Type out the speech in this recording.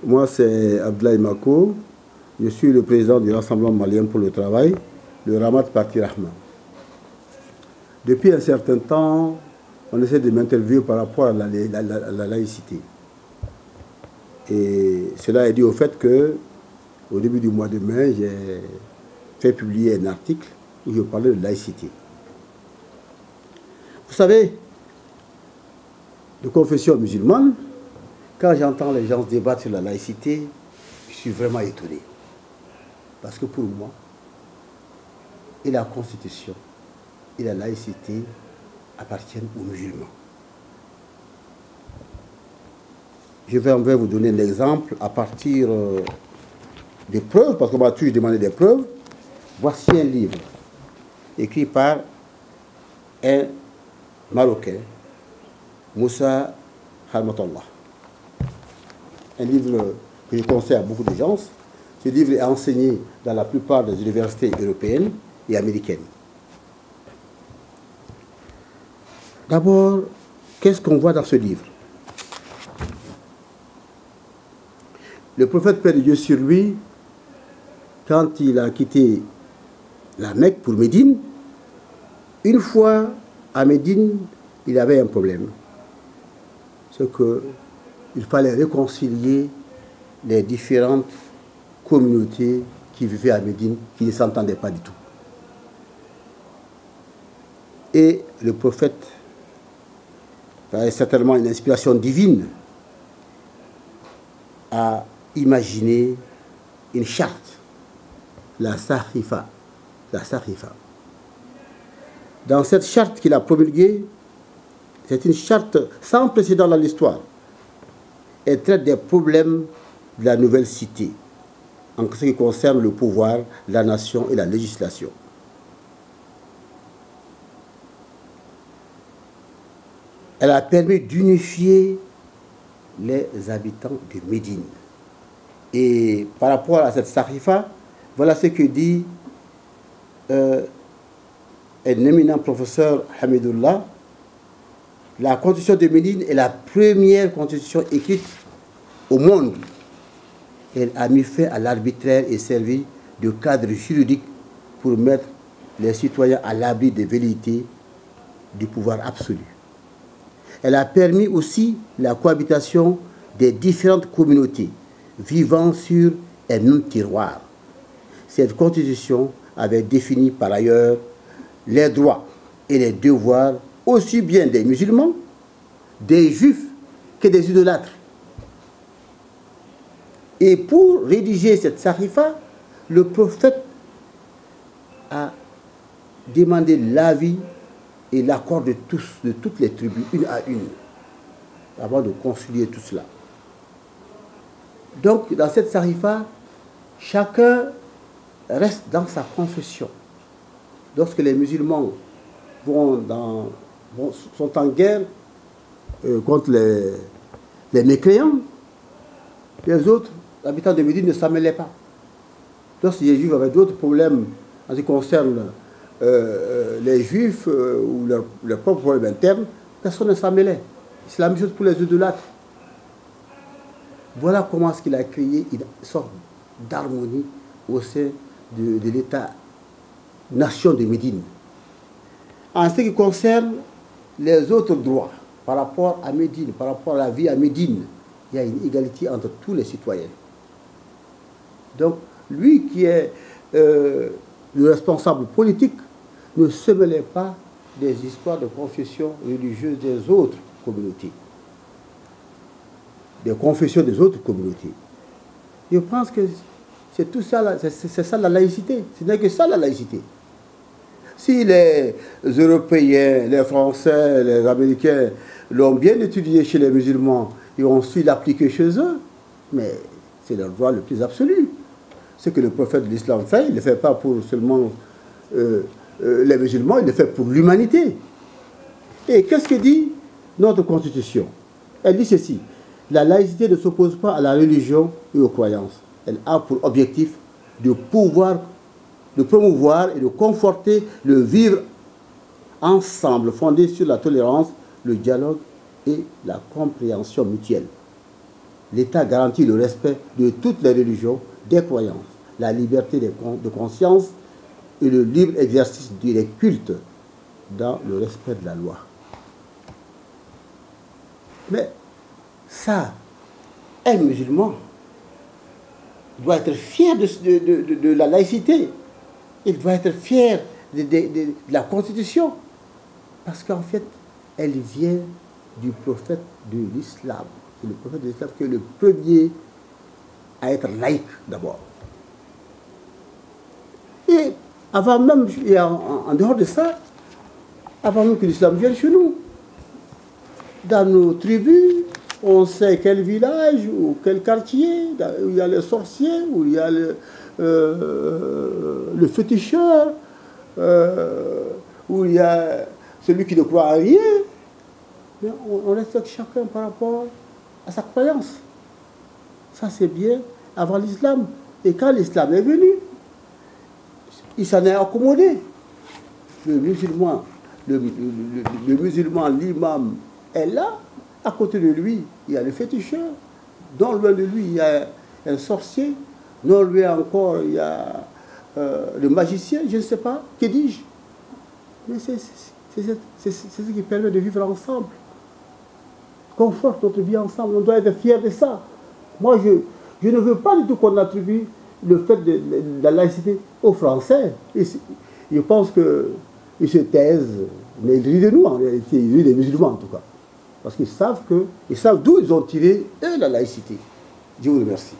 Moi, c'est Abdoulaye Mako. Je suis le président du Rassemblement malien pour le travail, le Ramat Parti Rahman. Depuis un certain temps, on essaie de m'interviewer par rapport à la laïcité. Et cela est dû au fait que, au début du mois de mai, j'ai fait publier un article où je parlais de laïcité. Vous savez, de confession musulmane, quand j'entends les gens débattre sur la laïcité, je suis vraiment étonné. Parce que pour moi, et la Constitution et la laïcité appartiennent aux musulmans. Je vais vous donner un exemple à partir des preuves, parce qu'on m'a toujours demandé des preuves. Voici un livre écrit par un Marocain, Moussa Harmatallah. Un livre que je conseille à beaucoup de gens. Ce livre est enseigné dans la plupart des universités européennes et américaines. D'abord, qu'est-ce qu'on voit dans ce livre? Le prophète paix de Dieu sur lui, quand il a quitté la Mecque pour Médine, une fois à Médine, il avait un problème. C'est qu'il fallait réconcilier les différentes communautés qui vivaient à Médine, qui ne s'entendaient pas du tout. Et le prophète avait certainement une inspiration divine à imaginer une charte, la Sahifa. La Sahifa. Dans cette charte qu'il a promulguée, c'est une charte sans précédent dans l'histoire. Elle traite des problèmes de la nouvelle cité, en ce qui concerne le pouvoir, la nation et la législation. Elle a permis d'unifier les habitants de Médine. Et par rapport à cette Sahifa, voilà ce que dit un éminent professeur Hamidullah. La constitution de Médine est la première constitution écrite au monde. Elle a mis fin à l'arbitraire et servi de cadre juridique pour mettre les citoyens à l'abri des velléités du pouvoir absolu. Elle a permis aussi la cohabitation des différentes communautés vivant sur un même terroir. Cette constitution avait défini par ailleurs les droits et les devoirs aussi bien des musulmans, des juifs que des idolâtres. Et pour rédiger cette Sahifa, le prophète a demandé l'avis et l'accord de tous, de toutes les tribus, une à une, avant de concilier tout cela. Donc, dans cette Sahifa, chacun reste dans sa confession. Lorsque les musulmans sont en guerre contre les mécréants, les autres habitants de Médine ne s'en mêlaient pas. Lorsque les Juifs avaient d'autres problèmes en ce qui concerne les Juifs ou leurs propres problèmes internes, personne ne s'en mêlait. C'est la même chose pour les idolâtres. Voilà comment est-ce qu'il a créé une sorte d'harmonie au sein de l'État-nation de Médine. En ce qui concerne les autres droits par rapport à Médine, par rapport à la vie à Médine, il y a une égalité entre tous les citoyens. Donc, lui qui est le responsable politique ne se mêlait pas des histoires de confession religieuse des autres communautés, des confessions des autres communautés. Je pense que c'est tout ça, c'est ça la laïcité. Ce n'est que ça la laïcité. Si les Européens, les Français, les Américains l'ont bien étudié chez les musulmans, ils ont su l'appliquer chez eux, mais c'est leur droit le plus absolu. Ce que le prophète de l'islam fait, il ne le fait pas pour seulement les musulmans, il le fait pour l'humanité. Et qu'est-ce que dit notre constitution? Elle dit ceci: la laïcité ne s'oppose pas à la religion et aux croyances. Elle a pour objectif de promouvoir et de conforter le vivre ensemble fondé sur la tolérance, le dialogue et la compréhension mutuelle. l'État garantit le respect de toutes les religions, des croyances, la liberté de conscience et le libre exercice des cultes dans le respect de la loi. Mais ça, un musulman doit être fier de la laïcité. Il doit être fier de la Constitution. Parce qu'en fait, elle vient du prophète de l'islam. C'est le prophète de l'islam qui est le premier à être laïque d'abord. Et avant même, et en dehors de ça, avant même que l'islam vienne chez nous, dans nos tribus, on sait quel village ou quel quartier, où il y a les sorciers, où il y a le féticheur, où il y a celui qui ne croit à rien. Mais on respecte chacun par rapport à sa croyance. Ça, c'est bien avant l'islam. Et quand l'islam est venu, il s'en est accommodé. Le musulman, l'imam est là. À côté de lui, il y a le féticheur. Non loin de lui, il y a un sorcier. Non loin encore, il y a le magicien, je ne sais pas, que dis-je. Mais c'est ce qui permet de vivre ensemble. Conforte notre vie ensemble, on doit être fiers de ça. Moi, je ne veux pas du tout qu'on attribue le fait de la laïcité aux Français. Je pense qu'ils se taisent, mais ils rient de nous en réalité, ils rient des musulmans en tout cas. Parce qu'ils savent d'où ils ont tiré, eux, la laïcité. Je vous remercie.